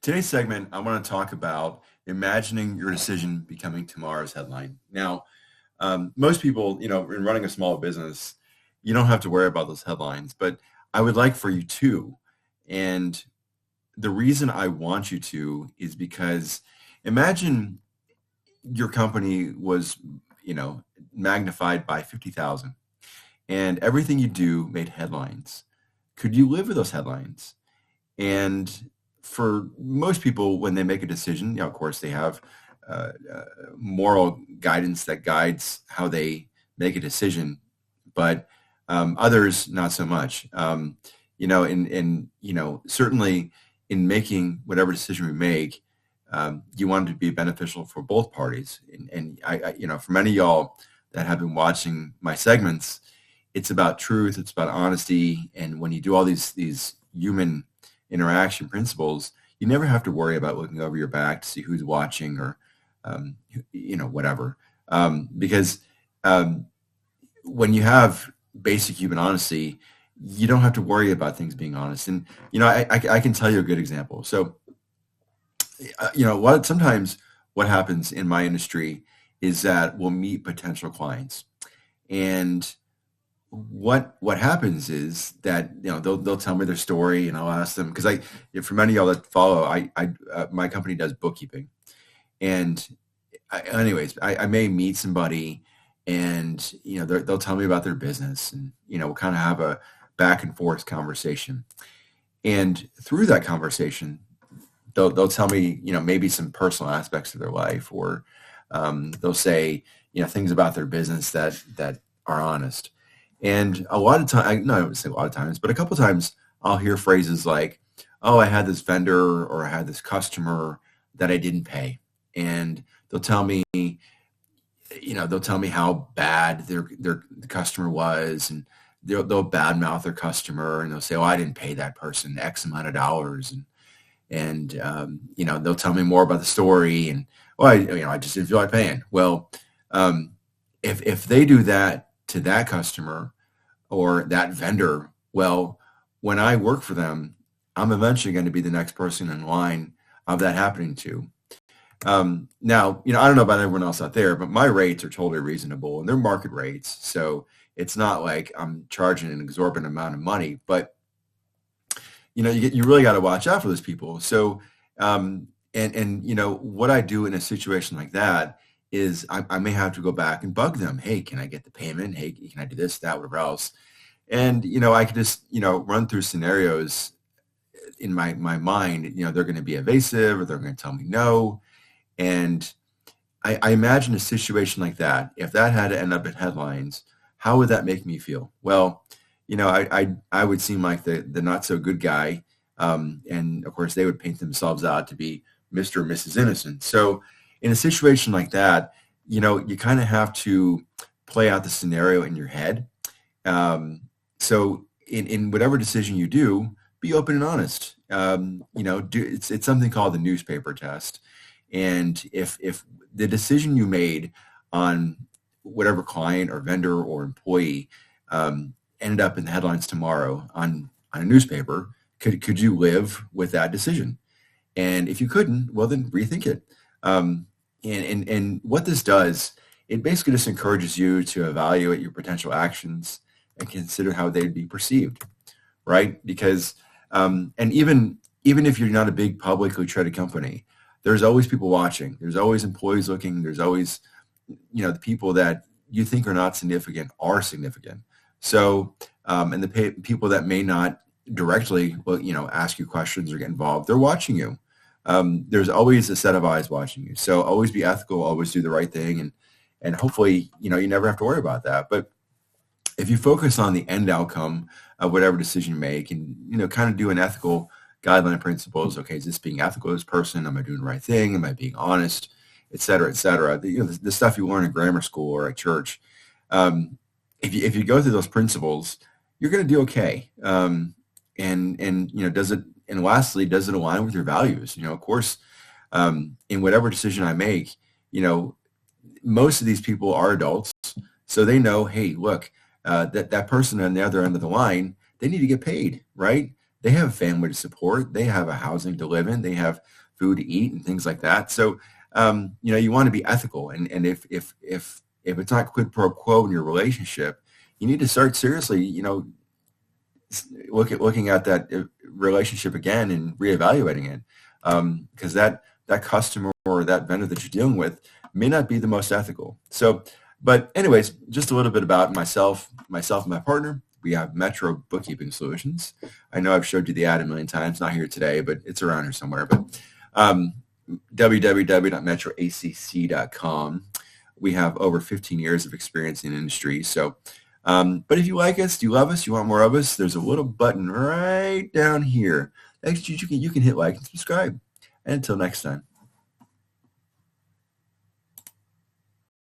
Today's segment, I want to talk about imagining your decision becoming tomorrow's headline. Now, most people, in running a small business, you don't have to worry about those headlines, but I would like for you to. And the reason I want you to is because imagine your company was, magnified by 50,000 and everything you do made headlines. Could you live with those headlines? And for most people, when they make a decision, of course, they have moral guidance that guides how they make a decision, but others not so much. Certainly in making whatever decision we make, you want it to be beneficial for both parties. And for many of y'all that have been watching my segments, it's about truth, it's about honesty, and when you do all these human interaction principles, you never have to worry about looking over your back to see who's watching or, whatever. Because when you have basic human honesty, you don't have to worry about things being honest. And, I can tell you a good example. So, sometimes what happens in my industry is that we'll meet potential clients. And what happens is that they'll tell me their story and I'll ask them because for many of y'all that follow my company does bookkeeping and I may meet somebody and they'll tell me about their business and we'll kind of have a back and forth conversation, and through that conversation they'll tell me maybe some personal aspects of their life, or they'll say things about their business that are honest. And a lot of times, no, I wouldn't say a lot of times, but a couple of times I'll hear phrases like, oh, I had this vendor or I had this customer that I didn't pay. And they'll tell me, how bad the customer was, and they'll badmouth their customer and they'll say, oh, I didn't pay that person X amount of dollars. And they'll tell me more about the story and, oh, I just didn't feel like paying. Well, if they do that to that customer or that vendor, well, when I work for them, I'm eventually going to be the next person in line of that happening to. Now, I don't know about everyone else out there, but my rates are totally reasonable and they're market rates. So it's not like I'm charging an exorbitant amount of money, but you really got to watch out for those people. So, what I do in a situation like that is I may have to go back and bug them. Hey, can I get the payment? Hey, can I do this, that, whatever else? And, I could just, run through scenarios in my mind. They're going to be evasive or they're going to tell me no. And I imagine a situation like that. If that had to end up in headlines, how would that make me feel? Well, I would seem like the not so good guy. And of course they would paint themselves out to be Mr. or Mrs. Innocent. So in a situation like that, you kind of have to play out the scenario in your head. So in whatever decision you do, be open and honest. It's something called the newspaper test. And if the decision you made on whatever client or vendor or employee ended up in the headlines tomorrow on a newspaper, could you live with that decision? And if you couldn't, well, then rethink it. And what this does, it basically just encourages you to evaluate your potential actions and consider how they'd be perceived, right? Because, and even if you're not a big publicly traded company, there's always people watching. There's always employees looking. There's always, the people that you think are not significant are significant. So, and the people that may not directly, ask you questions or get involved, they're watching you. There's always a set of eyes watching you. So always be ethical, always do the right thing. And hopefully, you never have to worry about that. But if you focus on the end outcome of whatever decision you make and, kind of do an ethical guideline principles, okay, is this being ethical to this person? Am I doing the right thing? Am I being honest? Et cetera, et cetera. The stuff you learn in grammar school or at church. If you go through those principles, you're going to do okay. And lastly, does it align with your values? Of course, in whatever decision I make, most of these people are adults, so they know, hey, look, that person on the other end of the line, they need to get paid, right? they have a family to support. They have a housing to live in. They have food to eat and things like that. So, you want to be ethical. And if it's not quid pro quo in your relationship, you need to start seriously, looking at that relationship again and reevaluating it, because that customer or that vendor that you're dealing with may not be the most ethical. So, but anyways, just a little bit about myself and my partner. We have Metro Bookkeeping Solutions. I know I've showed you the ad a million times, not here today, but it's around here somewhere. But www.metroacc.com. We have over 15 years of experience in the industry. So, but if you like us, you love us, you want more of us, there's a little button right down here. You can hit like and subscribe. And until next time.